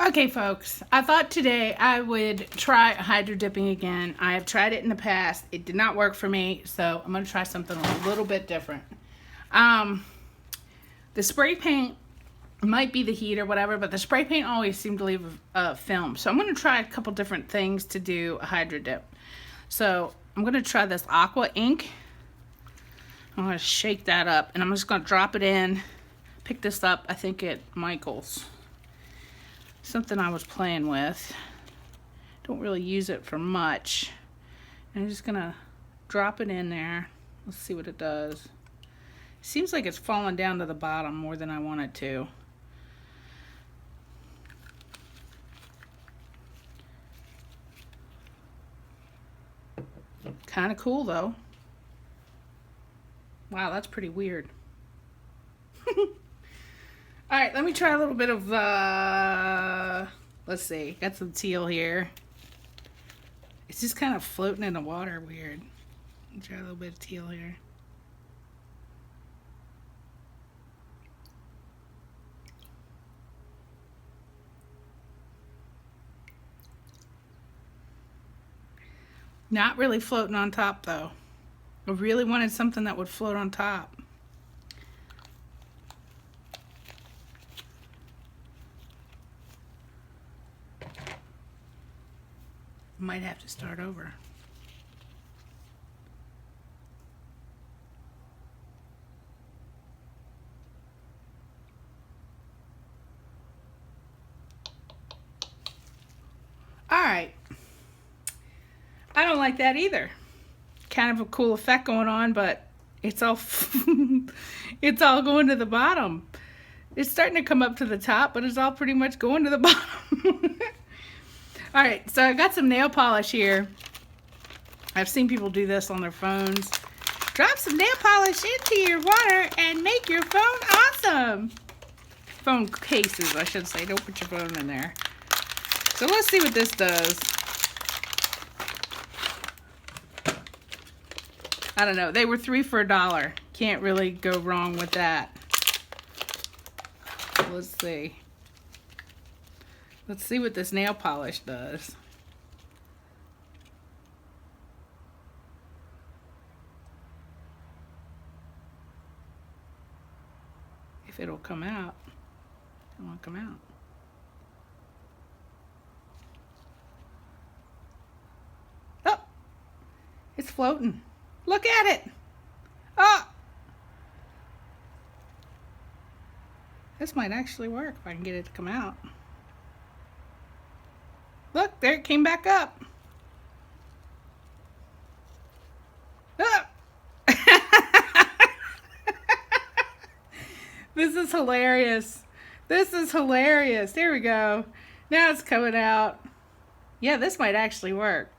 Okay, folks, I thought today I would try hydro dipping again. I have tried it in the past. It did not work for me, so I'm going to try something a little bit different. The spray paint might be the heat or whatever, but the spray paint always seemed to leave a film. So I'm going to try a couple different things to do a hydro dip. So I'm going to try this aqua ink. I'm going to shake that up, and I'm just going to drop it in. Pick this up, I think, at Michael's. Something I was playing with. Don't really use it for much. And I'm just gonna drop it in there. Let's see what it does. Seems like it's falling down to the bottom more than I want it to. Kind of cool though. Wow, that's pretty weird. All right, let me try a little bit of, let's see, got some teal here. It's just kind of floating in the water, weird. Let me try a little bit of teal here. Not really floating on top though. I really wanted something that would float on top. Might have to start over. All right. I don't like that either. Kind of a cool effect going on, but it's all it's all going to the bottom. It's starting to come up to the top, but it's all pretty much going to the bottom. All right, so I got some nail polish here. I've seen people do this on their phones. Drop some nail polish into your water and make your phone awesome. Phone cases, I should say. Don't put your phone in there. So let's see what this does. I don't know. They were 3 for $1. Can't really go wrong with that. Let's see. Let's see what this nail polish does. If it'll come out. It won't come out. Oh! It's floating. Look at it! Oh! This might actually work if I can get it to come out. Look, there it came back up. Oh. This is hilarious. This is hilarious. There we go. Now it's coming out. Yeah, this might actually work.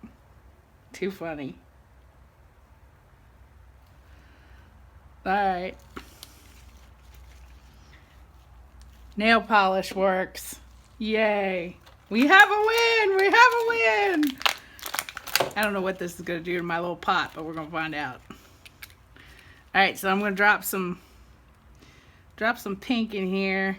Too funny. All right. Nail polish works. Yay. We have a win! We have a win! I don't know what this is going to do to my little pot, but we're going to find out. Alright, so I'm going to drop some pink in here.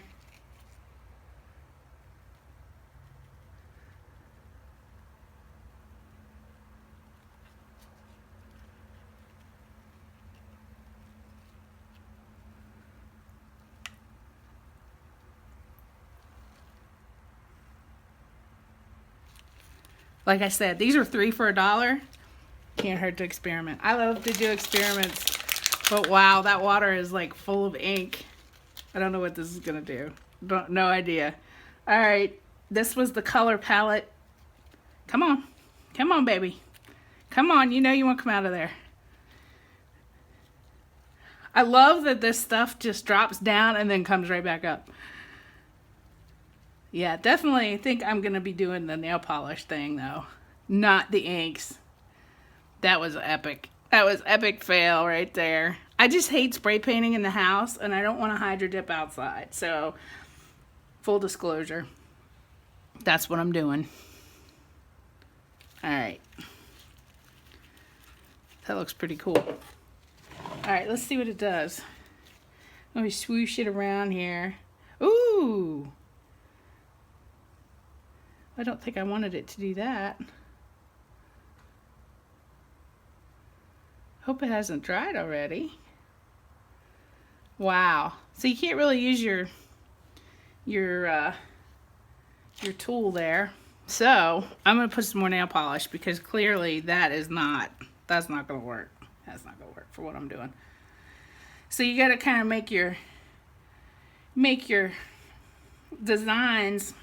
Like I said, these are 3 for $1. Can't hurt to experiment. I love to do experiments, but wow, that water is like full of ink. I don't know what this is gonna do. No idea. All right, this was the color palette. Come on, come on, baby. Come on, you know you want to come out of there. I love that this stuff just drops down and then comes right back up. Yeah, definitely think I'm going to be doing the nail polish thing, though. Not the inks. That was epic. That was epic fail right there. I just hate spray painting in the house, and I don't want to hydro dip outside. So, full disclosure, that's what I'm doing. All right. That looks pretty cool. All right, let's see what it does. Let me swoosh it around here. Ooh! I don't think I wanted it to do that. Hope it hasn't dried already. Wow. So you can't really use your tool there. So I'm gonna put some more nail polish because clearly that's not gonna work. That's not gonna work for what I'm doing. So you gotta kind of make your designs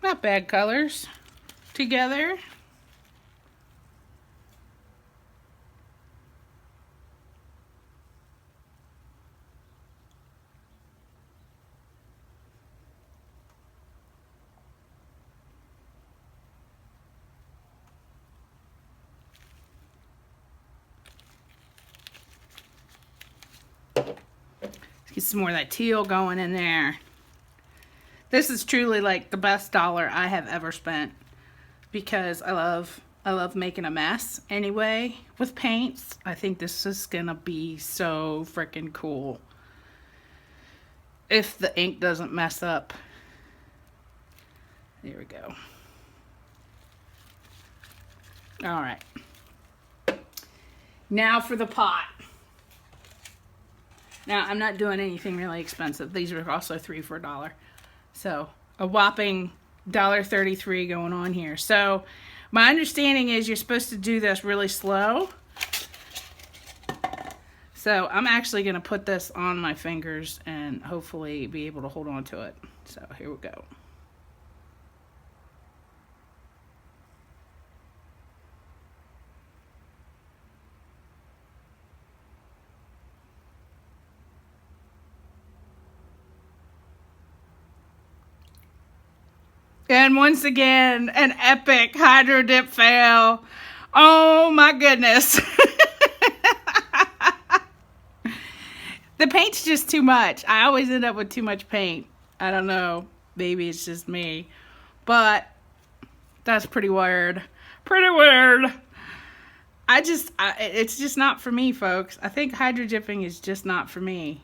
not bad colors together. Get some more of that teal going in there. This is truly like the best dollar I have ever spent because I love making a mess anyway with paints. I think this is gonna be so freaking cool if the ink doesn't mess up. There we go. All right. Now for the pot. Now, I'm not doing anything really expensive. These are also 3 for $1. So, a whopping $1.33 going on here. So, my understanding is you're supposed to do this really slow. So, I'm actually going to put this on my fingers and hopefully be able to hold on to it. So, here we go. And once again, an epic hydro dip fail. Oh my goodness. The paint's just too much. I always end up with too much paint. I don't know. Maybe it's just me. But that's pretty weird. Pretty weird. It's just not for me, folks. I think hydro dipping is just not for me.